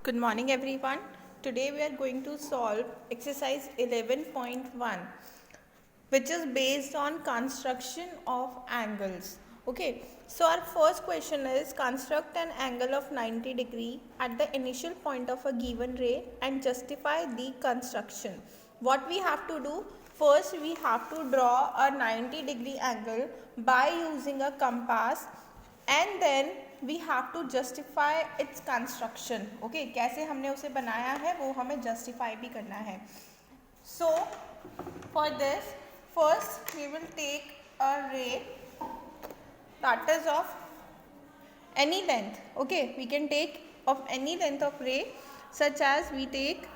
Good morning everyone. Today we are going to solve exercise 11.1 which is based on construction of angles. Okay, so our first question is construct an angle of 90 degree at the initial point of a given ray and justify the construction. What we have to do, first we have to draw a 90 degree angle by using a compass and then we have to justify its construction. Okay, कैसे हमने उसे बनाया है वो हमें justify भी करना है. So for this, first we will take a ray that is of any length. Okay, we can take of any length of ray, such as we take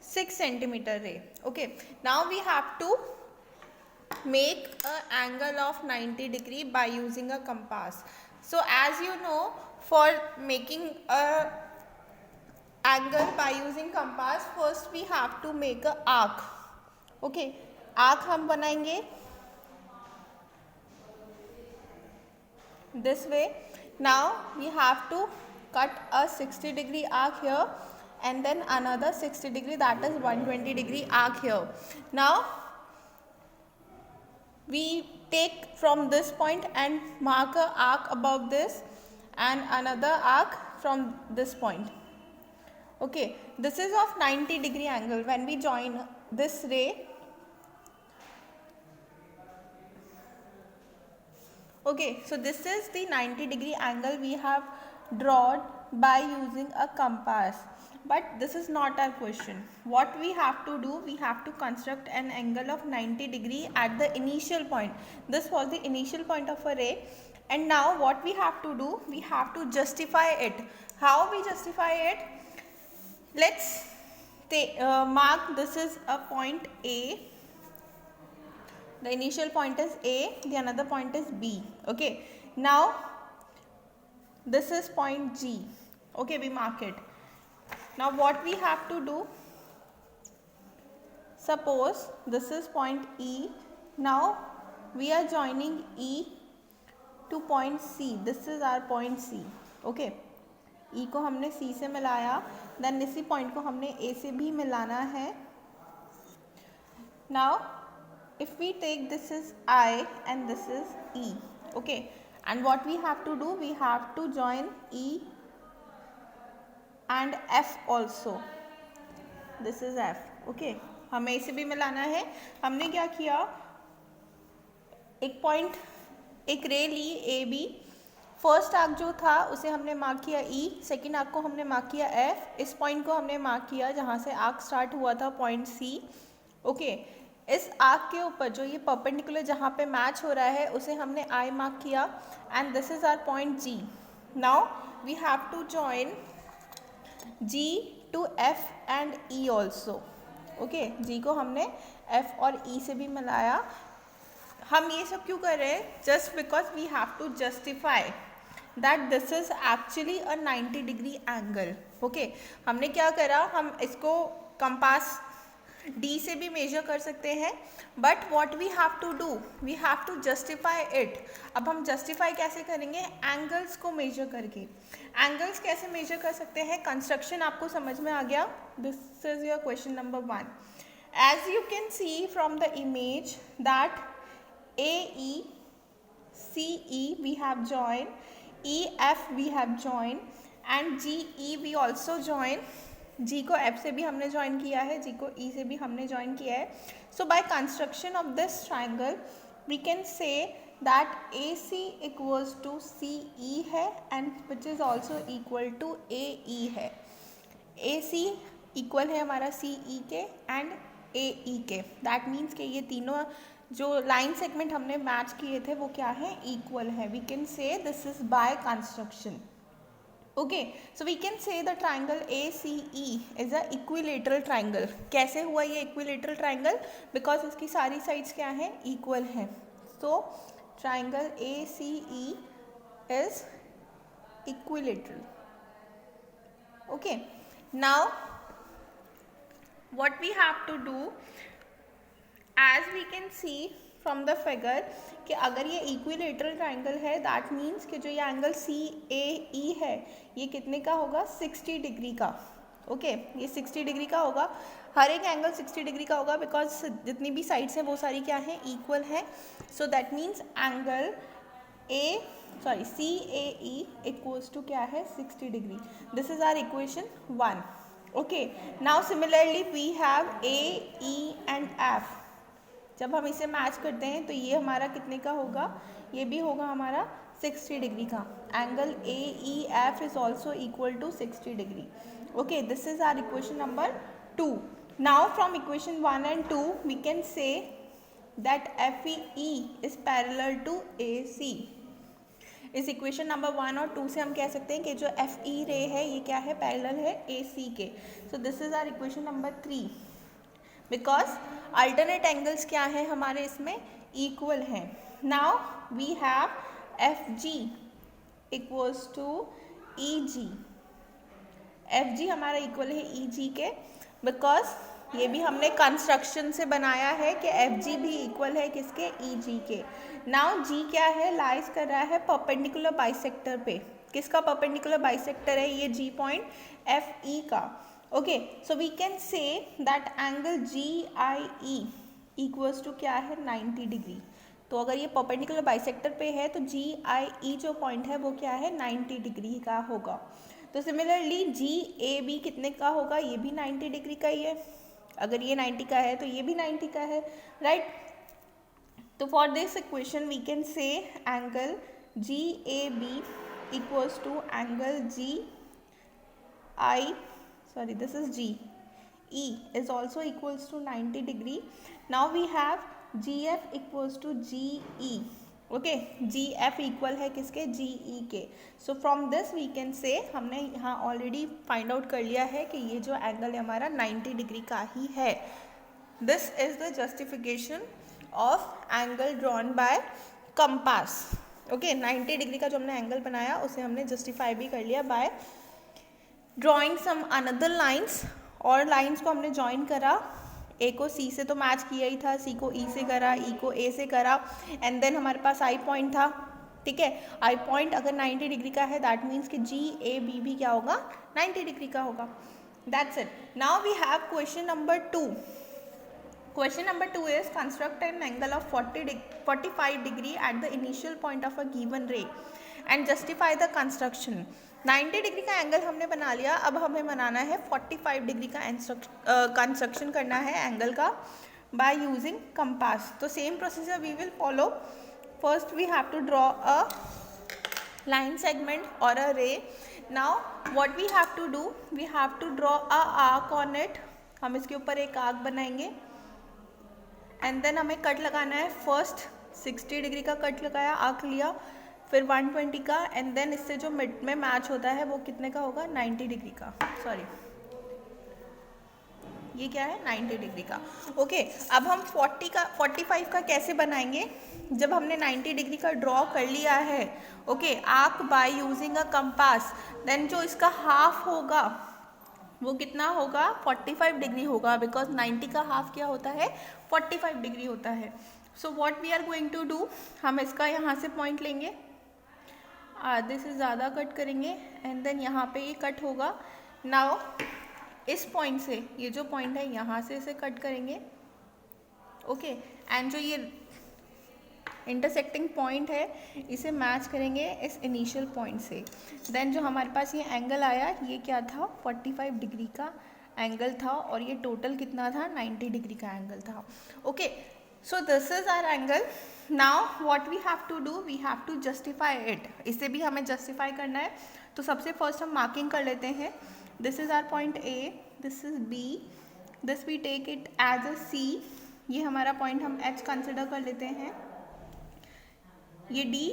6 centimeter ray. Okay, now we have to make an angle of 90 degree by using a compass. So as you know, for making a angle by using compass, first we have to make a arc. Okay, arc हम बनाएंगे this way. Now we have to cut a 60 degree arc here and then another 60 degree, that is 120 degree arc here. Now we take from this point and mark a arc above this and another arc from this point. Okay, this is of 90 degree angle. When we join this ray, okay, so this is the 90 degree angle we have drawn by using a compass. But this is not our question. What we have to do, we have to construct an angle of 90 degree at the initial point. This was the initial point of a ray. And now what we have to do, we have to justify it. How we justify it? Let's mark this is a point A. The initial point is A, the another point is B. Okay, now this is point G. Okay, we mark it. Now what we have to do, suppose this is point E. Now we are joining E to point C. This is our point C. Okay, E को हमने C से मिलाया, then इसी point को हमने A से भी मिलाना है. Now if we take this is I and this is E. Okay, and what we have to do, we have to join E and F also. This is F. Okay, हमें इसे भी मिलाना है. हमने क्या किया, एक पॉइंट एक रे ली ए बी. फर्स्ट आर्क जो था उसे हमने मार्क किया E, सेकेंड आर्क को हमने मार्क किया F, इस पॉइंट को हमने मार्क किया जहाँ से आर्क स्टार्ट हुआ था पॉइंट C. ओके, इस आर्क के ऊपर जो ये परपेंडिकुलर जहाँ पे मैच हो रहा है उसे हमने I मार्क किया and this is our point G. Now we have to join G to F and E also. Okay, G को हमने F और E से भी मिलाया. हम ये सब क्यों कर रहे हैं? Just because we have to justify that this is actually a 90 degree angle. Okay, हमने क्या करा, हम इसको कंपास D से भी मेजर कर सकते हैं, but what we have to do, we have to justify it. अब हम जस्टिफाई कैसे करेंगे? एंगल्स को मेजर करके. एंगल्स कैसे मेजर कर सकते हैं? कंस्ट्रक्शन आपको समझ में आ गया. This is your question number 1. As you can see from the image that AE, CE we have joined, EF we have joined and GE we also join. G को F से भी हमने ज्वाइन किया है, G को E से भी हमने ज्वाइन किया है. So by construction of this triangle we can say that AC equals to CE है and which is also equal to AE है. AC इक्वल है हमारा CE के and AE के. That means कि ये तीनों जो लाइन सेगमेंट हमने मैच किए थे वो क्या है? इक्वल है. We can say this is by construction. Okay, so we can say the triangle ACE is a equilateral triangle. कैसे हुआ ये इक्विलेटरल ट्राइंगल? बिकॉज इसकी सारी साइड्स क्या है? इक्वल है. So triangle ACE is equilateral. Okay, now what we have to do, as we can see from the figure कि अगर ये इक्विलेटरल ट्राइंगल है दैट मीन्स कि जो ये एंगल CAE है ये कितने का होगा, 60 डिग्री का। ओके ये 60 डिग्री का होगा, हर एक एंगल 60 डिग्री का होगा बिकॉज जितनी भी साइड्स हैं वो सारी क्या है, इक्वल है। So that means angle CAE equals to क्या है, 60 degree. This is our equation 1। Okay now similarly we have AE and F। जब हम इसे मैच करते हैं तो ये हमारा कितने का होगा, ये भी होगा हमारा 60 डिग्री का। Angle AEF is also equal to 60 degree. Okay this is our equation number 2। Now from equation 1 and 2 we can say that FE is parallel to AC। इस इक्वेशन नंबर 1 और 2 से हम कह सकते हैं कि जो FE रे है ये क्या है, पैरेलल है AC के। So this is our equation number 3 because alternate angles क्या है हमारे इसमें, इक्वल हैं। Now we have FG equals to EG। FG हमारा इक्वल है EG के बिकॉज ये भी हमने कंस्ट्रक्शन से बनाया है कि FG भी इक्वल है किसके, EG के। नाउ G क्या है, लाइज कर रहा है परपेंडिकुलर बाइसेक्टर पे। किसका परपेंडिकुलर बाइसेक्टर है, ये G पॉइंट FE का। Okay so we can say that angle GIE equals to क्या है, 90 डिग्री। तो अगर ये परपेंडिकुलर बाइसेक्टर पे है तो GIE जो पॉइंट है वो क्या है, 90 डिग्री का होगा। तो सिमिलरली GAB कितने का होगा, ये भी 90 डिग्री का ही है। अगर ये 90 का है तो ये भी 90 का है, राइट। तो for this equation we can say angle GAB equals to angle this is GE is also equals to 90 degree. Now we have GF equals to GE. Okay GF equal है किसके, GE के। So from this we can say, हमने यहाँ already find out कर लिया है कि ये जो एंगल है हमारा 90 डिग्री का ही है। This is the justification of angle drawn by compass. Okay 90 degree का जो हमने एंगल बनाया उसे हमने जस्टिफाई भी कर लिया by drawing some another lines. और लाइन्स को हमने ज्वाइन करा, ए को सी से तो मैच किया ही था, सी को ई से करा, ई को ए से करा, एंड देन हमारे पास आई पॉइंट था। ठीक है, आई पॉइंट अगर 90 डिग्री का है दैट मीन्स कि GAB भी क्या होगा, 90 डिग्री का होगा। That's it. Now we have question number 2। Question number 2 is construct an angle of 45 degree at the initial point of a given ray and justify the construction. 90 degree का angle हमने बना लिया, अब हमें बनाना है 45 डिग्री का कंस्ट्रक्शन करना है एंगल का बाय यूजिंग कंपास। तो same procedure we will follow. First we have to draw a line segment और a ray. Now what we have to do, we have to draw a arc on it. हम इसके ऊपर एक arc बनाएंगे and then हमें cut लगाना है। First 60 degree का कट लगाया, आर्क लिया, फिर 120 का, एंड देन इससे जो मिड में मैच होता है वो कितने का होगा, 90 डिग्री का। सॉरी ये क्या है, 90 डिग्री का। ओके अब हम 45 का कैसे बनाएंगे, जब हमने 90 डिग्री का ड्रॉ कर लिया है okay arc by using a compass, then जो इसका हाफ होगा वो कितना होगा, 45 डिग्री होगा बिकॉज 90 का हाफ क्या होता है, 45 डिग्री होता है। So what we are going to do, हम इसका यहाँ से पॉइंट लेंगे, आधे से ज़्यादा कट करेंगे एंड देन यहाँ पे ये कट होगा। नाउ इस पॉइंट से, ये जो पॉइंट है यहाँ से इसे कट करेंगे ओके एंड जो ये इंटरसेक्टिंग पॉइंट है इसे मैच करेंगे इस इनिशियल पॉइंट से। देन जो हमारे पास ये एंगल आया ये क्या था, 45 डिग्री का एंगल था और ये टोटल कितना था, 90 डिग्री का एंगल था। Okay so this is our angle. Now what we have to do, we have to justify it. इसे भी हमें जस्टिफाई करना है, तो सबसे फर्स्ट हम मार्किंग कर लेते हैं। This is our point A, this is B, this we take it as a C, ये हमारा पॉइंट हम एच कंसिडर कर लेते हैं, ये डी,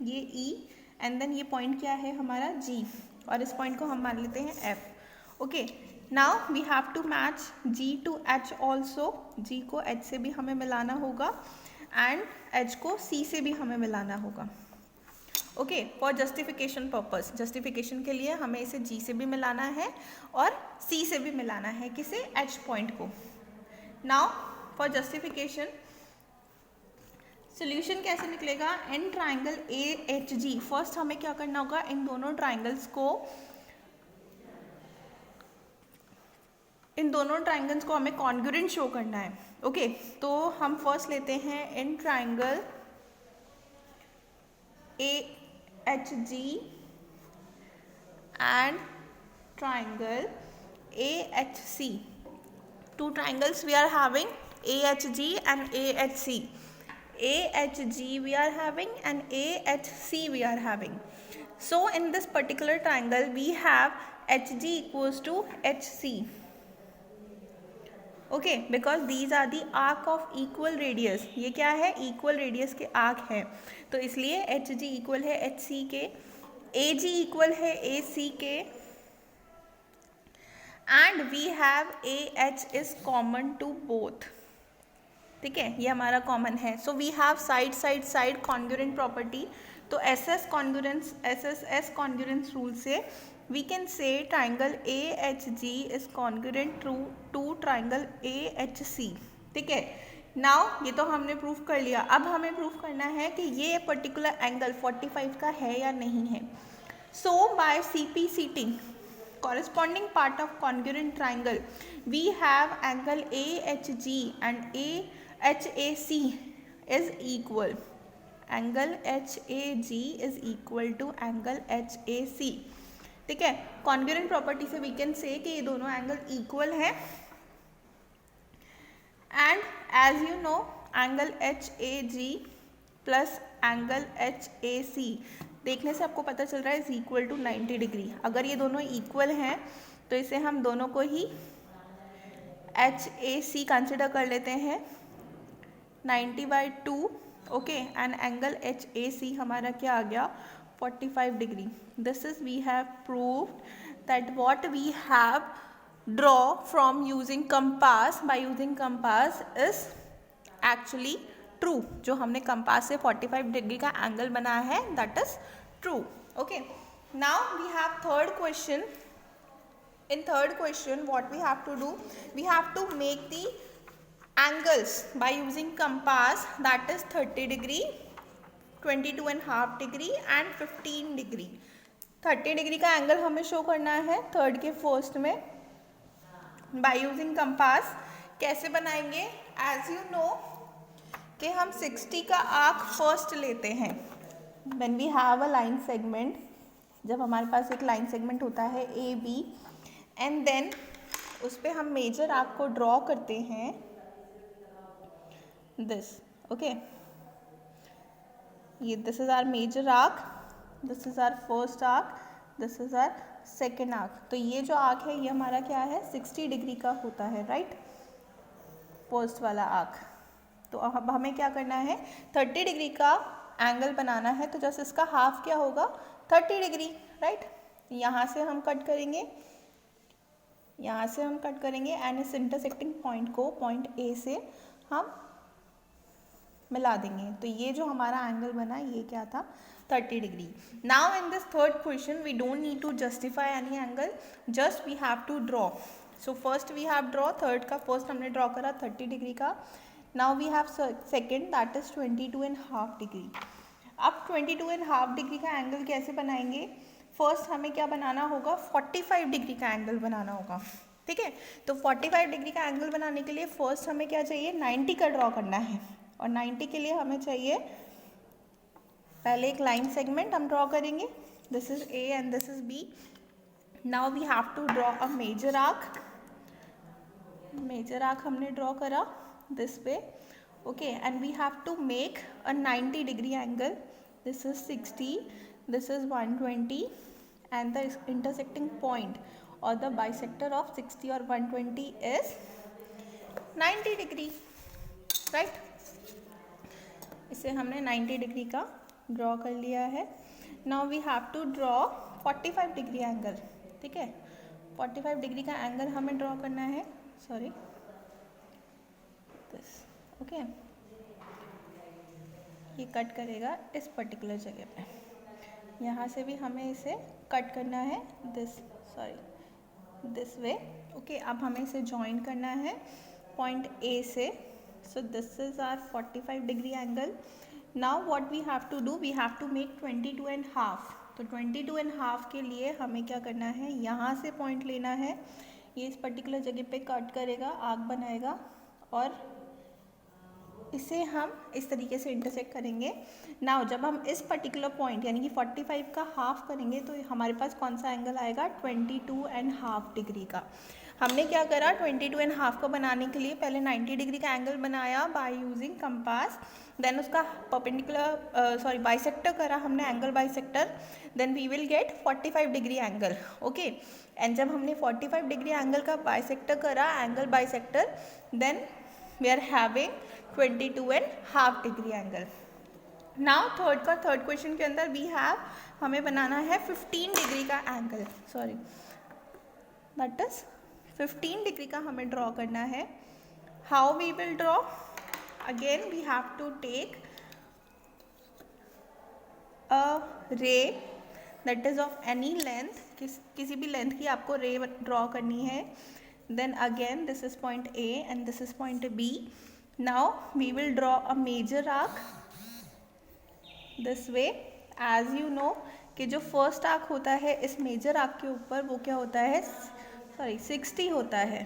ये ई, एंड देन ये पॉइंट क्या है हमारा जी, और इस पॉइंट को हम मान लेते हैं F. Okay now we have to match G to H also, G को एच से भी हमें मिलाना होगा एंड एच को सी से भी हमें मिलाना होगा। Okay for justification purpose, justification के लिए हमें इसे जी से भी मिलाना है और सी से भी मिलाना है, किसे, एच पॉइंट को। नाउ फॉर जस्टिफिकेशन सोल्यूशन कैसे निकलेगा? इन ट्राइंगल AHG फर्स्ट हमें क्या करना होगा, इन दोनों ट्राइंगल्स को हमें कॉन्ग्रुएंट शो करना है। ओके तो हम फर्स्ट लेते हैं in triangle AHG and triangle AHC. Two triangles we are having, AHG and AHC. AHG we are having and AHC we are having. So in this particular triangle we have HG equals to HC. Okay because these are the arc of equal radius, ये क्या है, equal radius के arc है, तो इसलिए H G equal है H C के, A G equal है ए सी के, and we have A H is common to both. ठीक है, ये हमारा कॉमन है। So we have side side side congruent property. तो एस एस कॉन्ग्रुएंस रूल से we can say triangle AHG is congruent to triangle AHC। ठीक है, now ये तो हमने प्रूफ कर लिया। अब हमें प्रूफ करना है कि ये पर्टिकुलर एंगल 45 का है या नहीं है। सो bye CP seating corresponding part of congruent triangle we have angle AHG and AHAC is equal, angle HAG is equal to angle HAC। ठीक है, कॉन्ग्रुएंट प्रॉपर्टी से वी कैन से कि ये दोनों एंगल इक्वल है, and as you know angle HAG plus angle HAC देखने से आपको पता चल रहा है इज इक्वल टू 90 डिग्री। अगर ये दोनों इक्वल हैं तो इसे हम दोनों को ही HAC कंसिडर कर लेते हैं 90/2। ओके, एंड एंगल HAC हमारा क्या आ गया, 45 degree. This is we have proved that what we have draw from using compass, by using compass is actually true। जो हमने compass से 45 degree का एंगल बनाया है that is true। Okay, now we have third question। In third question what we have to do, we have to make the angles by using compass, that is 30 degree, 22.5 degree and 15 degree. 30 degree का angle हमें show करना है third के first में bye using compass. कैसे बनाएंगे, as you no कि हम 60 का आर्क फर्स्ट लेते हैं when we have a line segment. जब हमारे पास एक लाइन सेगमेंट होता है AB एंड देन उस पर हम मेजर आर्क को ड्रॉ करते हैं दिस। ओके, ये this is our major arc, this is our first arc, this is our second arc. तो ये जो आर्क है ये हमारा क्या है, 60 डिग्री का होता है, राइट, फर्स्ट वाला आर्क। तो अब हमें क्या करना है, 30 डिग्री का एंगल बनाना है, तो जस्ट इसका हाफ क्या होगा, 30 डिग्री, राइट। यहाँ से हम कट करेंगे, यहाँ से हम कट करेंगे एंड इस इंटरसेक्टिंग पॉइंट को पॉइंट A से हम मिला देंगे। तो ये जो हमारा एंगल बना ये क्या था, 30 degree. Now in this third question we don't need to justify any angle, just we have to draw. So first we have draw, third का फर्स्ट हमने ड्रॉ करा 30 डिग्री का। Now we have second that is 22.5 degree. अब 22.5 degree का angle कैसे बनाएंगे, first हमें क्या बनाना होगा, 45 डिग्री का एंगल बनाना होगा। ठीक है, तो 45 डिग्री का एंगल बनाने के लिए फर्स्ट हमें क्या चाहिए, 90 का ड्रॉ करना है, और 90 के लिए हमें चाहिए पहले एक लाइन सेगमेंट हम ड्रॉ करेंगे, this is A and this is B। Now we have to draw a major arc, major arc हमने ड्रॉ करा this way. Okay, and we have to make a 90 degree angle, this is 60, this is 120 and the intersecting point और the bisector of 60 और 120 is 90 degree, right. इसे हमने 90 degree का draw कर लिया है। Now we have to draw 45 degree angle. ठीक है, 45 डिग्री का एंगल हमें ड्रॉ करना है, सॉरी दिस। ओके, ये कट करेगा इस पर्टिकुलर जगह पे, यहाँ से भी हमें इसे कट करना है this, sorry this way. Okay, अब हमें इसे ज्वाइन करना है पॉइंट A से। So this is our 45 degree angle now what we have to do, we have to make 22.5। तो 22.5 के लिए हमें क्या करना है, यहाँ से पॉइंट लेना है, ये इस पर्टिकुलर जगह पे कट करेगा, आर्क बनाएगा और इसे हम इस तरीके से इंटरसेक्ट करेंगे। नाउ जब हम इस पर्टिकुलर पॉइंट यानी कि 45 का हाफ करेंगे तो हमारे पास कौन सा एंगल आएगा, 22.5 डिग्री का। हमने क्या करा, 22.5 को बनाने के लिए पहले 90 डिग्री का एंगल बनाया बाय यूजिंग कंपास, देन उसका परपेंडिकुलर बाइसेक्टर करा हमने, angle bisector, then we will get 45 degree angle. Okay, and जब हमने 45 डिग्री एंगल का बाइसेक्टर करा, angle bisector, then we are having 22.5 degree angle. Now third question के अंदर वी हैव, हमें बनाना है 15 डिग्री का angle, sorry that is 15 degree का हमें ड्रॉ करना है। How we will draw, again we have to take a ray that is of any length, किसी भी लेंथ की आपको रे ड्रॉ करनी है। Then again this is point A and this is point B. Now we will draw a major arc this way. As you know कि जो first arc होता है इस मेजर आर्क के ऊपर वो क्या होता है, 60 होता है।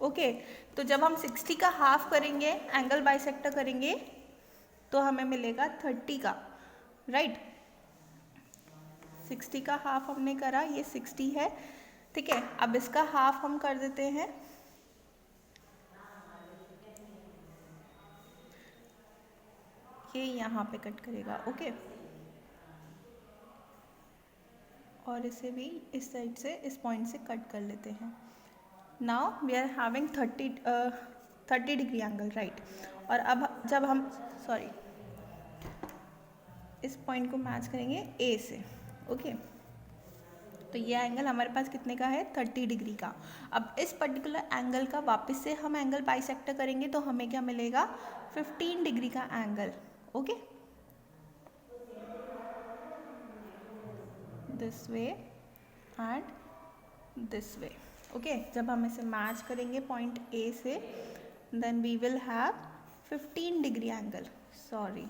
ओके, तो जब हम 60 का हाफ करेंगे, एंगल बाइसेक्टर करेंगे, तो हमें मिलेगा 30 का, राइट। 60 का हाफ हमने करा, ये 60 है, ठीक है। अब इसका हाफ हम कर देते हैं, ये यहाँ पे कट करेगा, ओके, और इसे भी इस साइड से, इस पॉइंट से कट कर लेते हैं। Now we are having 30 degree angle, right. और अब जब हम इस पॉइंट को मैच करेंगे ए से, ओके, तो ये एंगल हमारे पास कितने का है, 30 डिग्री का। अब इस पर्टिकुलर एंगल का वापस से हम एंगल बाइसेक्टर करेंगे तो हमें क्या मिलेगा, 15 डिग्री का angle, okay, this way and this way, okay. जब हम इसे मैच करेंगे पॉइंट ए से, then we will have 15 degree angle, sorry,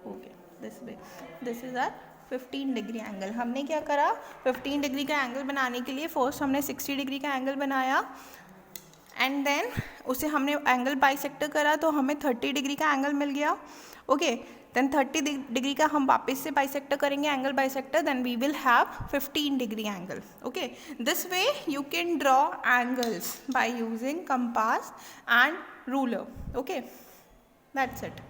okay, this way, this is our 15 degree angle. हमने क्या करा, 15 डिग्री का एंगल बनाने के लिए फर्स्ट हमने 60 डिग्री का एंगल बनाया, एंड देन उसे हमने एंगल बाइसेक्टर करा तो हमें 30 डिग्री का एंगल मिल गया, ओके। देन 30 डिग्री का हम वापस से बाइसेक्टर करेंगे, angle bisector, then we will have 15 degree angle, okay. This way you can draw angles by using compass and ruler, okay, that's it.